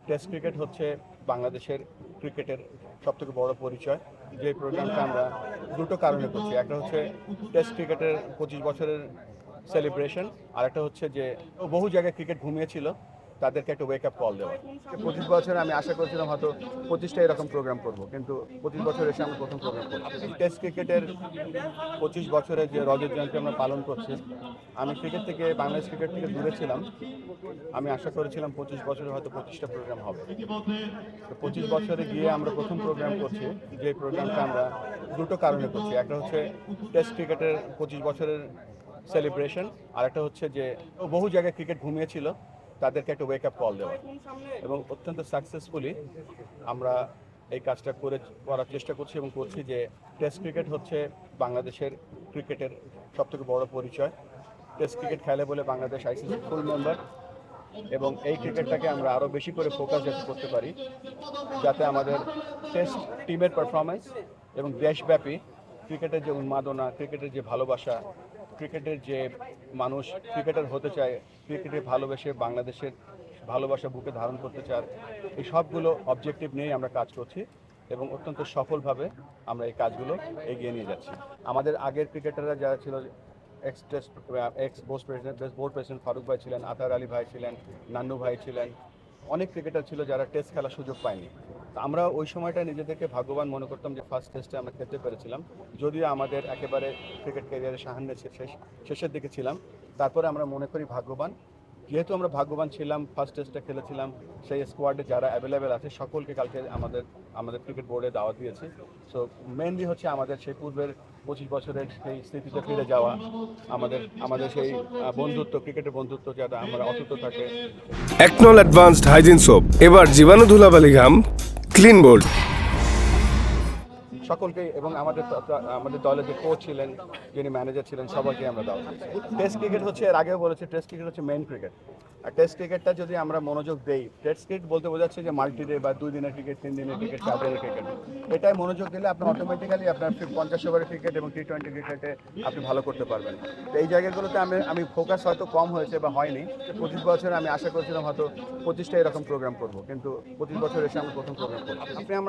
Test cricket হচ্ছে বাংলাদেশের ক্রিকেটের সবথেকে বড় পরিচয়। যে প্রোগ্রামটা আমরা দুটো কারণে করছি, একটা হচ্ছে টেস্ট ক্রিকেটের 25 বছরের সেলিব্রেশন, আর একটা হচ্ছে যে বহু জায়গায় ক্রিকেট ঘুমিয়েছিল তাদেরকে একটা ওয়েক আপ কল দেওয়া। 25 বছরে আমি আশা করছিলাম হয়তো 25টা এরকম প্রোগ্রাম করব, কিন্তু 25 বছর এসে আমরা প্রথম প্রোগ্রাম করছি। টেস্ট ক্রিকেটের 25 বছরের যে রজত জয়ন্তী আমরা পালন করছি, আমি ক্রিকেট থেকে বাংলাদেশ ক্রিকেট থেকে দূরে ছিলাম। আমি আশা করেছিলাম 25 বছরে হয়তো 25টা প্রোগ্রাম হবে। তো 25 বছরে গিয়ে আমরা প্রথম প্রোগ্রাম করছি। যে প্রোগ্রামটা আমরা দুটো কারণে করছি, একটা হচ্ছে টেস্ট ক্রিকেটের 25 বছরের সেলিব্রেশন, আর একটা হচ্ছে যে বহু জায়গায় ক্রিকেট ঘুমিয়েছিল তাদেরকে একটা ওয়েক আপ কল দেওয়া। এবং অত্যন্ত সাকসেসফুলি আমরা এই কাজটা করার চেষ্টা করছি এবং করছি। যে টেস্ট ক্রিকেট হচ্ছে বাংলাদেশের ক্রিকেটের সবথেকে বড় পরিচয়। টেস্ট ক্রিকেট খেলে বলে বাংলাদেশ আইসিসি ফুল মেম্বার, এবং এই ক্রিকেটটাকে আমরা আরও বেশি করে ফোকাস যাতে করতে পারি, যাতে আমাদের টেস্ট টিমের পারফরমেন্স এবং দেশব্যাপী ক্রিকেটের যে উন্মাদনা, ক্রিকেটের যে ভালোবাসা, ক্রিকেটের যে মানুষ ক্রিকেটার হতে চায়, ক্রিকেটে ভালোবেসে বাংলাদেশের ভালোবাসা বুকে ধারণ করতে চায়, এই সবগুলো অবজেক্টিভ নিয়েই আমরা কাজ করছি এবং অত্যন্ত সফলভাবে আমরা এই কাজগুলো এগিয়ে নিয়ে যাচ্ছি। আমাদের আগের ক্রিকেটাররা যারা ছিল, এক্স বোর্ড প্রেসিডেন্ট ফারুক ভাই ছিলেন, আতার আলী ভাই ছিলেন, নান্নু ভাই ছিলেন, অনেক ক্রিকেটার ছিল যারা টেস্ট খেলার সুযোগ পায়নি। তো আমরা ওই সময়টা নিজেদেরকে ভাগ্যবান মনে করতাম যে ফার্স্ট টেস্টে আমরা খেলতে পেরেছিলাম, যদিও আমাদের একেবারে ক্রিকেট ক্যারিয়ারের সাহান্যে শেষের দিকে ছিলাম। তারপরে আমরা মনে করি ভাগ্যবান, যেহেতু আমরা ভাগ্যবান ছিলাম, ফার্স্ট টেস্টে খেলেছিলাম, সেই স্কোয়াডে যারা অ্যাভেলেবেল আছে সকলকে কালকে আমাদের ক্রিকেট বোর্ডে দাওয়াত দিয়েছি। সো মেনলি হচ্ছে আমাদের সেই পূর্বের 25 বছরের সেই স্মৃতিতে ফিরে যাওয়া, আমাদের সেই বন্ধুত্ব, ক্রিকেটের বন্ধুত্ব যাতে আমরা অটুট থাকে। একনল অ্যাডভান্সড হাইজিন সোপ এবার জীবাণু ধুলাবালি ঘাম ক্লিন বোল্ড। সকলকে এবং আমাদের দলের যে কোচ ছিলেন, যিনি ম্যানেজার ছিলেন, সবাইকে আমরা দাওয়াত দিয়েছি। টেস্ট ক্রিকেট হচ্ছে, এর আগেও বলেছি, টেস্ট ক্রিকেট হচ্ছে মেইন ক্রিকেট। আর টেস্ট ক্রিকেটটা যদি আমরা মনোযোগ দেই, টেস্ট ক্রিকেট বলতে বোঝাচ্ছে যে মাল্টি ডে বা 2 দিনের ক্রিকেট, 3 দিনের ক্রিকেট, 4 দিনের ক্রিকেট, এটাই মনোযোগ দিলে আপনি অটোমেটিক্যালি আপনার 50 ওভারের ক্রিকেট এবং T20 ক্রিকেটে আপনি ভালো করতে পারবেন। তো এই জায়গাগুলোতে আমি ফোকাস হয়তো কম হয়েছে বা হয়নি। 25 বছরে আমি আশা করেছিলাম হয়তো 25টা এরকম প্রোগ্রাম করব, কিন্তু 25 বছর এসে আমরা প্রথম প্রোগ্রাম করছি।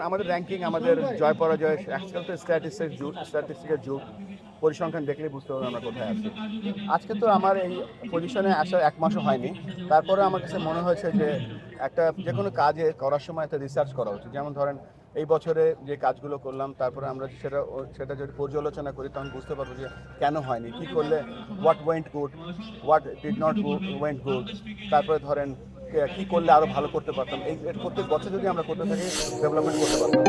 আমাদের র্যাঙ্কিং, আমাদের জয় পরাজয়, আজকাল তো স্ট্যাটিস্টিক্সের যুগ, পরিসংখ্যান দেখলেই বুঝতে পারবেন আমরা কোথায় আছি। আজকে তো আমার এই পজিশনে আসার 1 মাসও হয়নি, তারপরে আমার কাছে মনে হয়েছে যে যে কোনো কাজে করার সময় একটা রিসার্চ করা উচিত। যেমন ধরেন এই বছরে যে কাজগুলো করলাম, তারপরে আমরা সেটা যদি পর্যালোচনা করি তখন বুঝতে পারবো যে কেন হয়নি, কী করলে, what went good, what did not went good, তারপরে ধরেন কী করলে আরও ভালো করতে পারতাম। এই প্রত্যেক বছর যদি আমরা করতে থাকি ডেভেলপমেন্ট করতে পারতাম।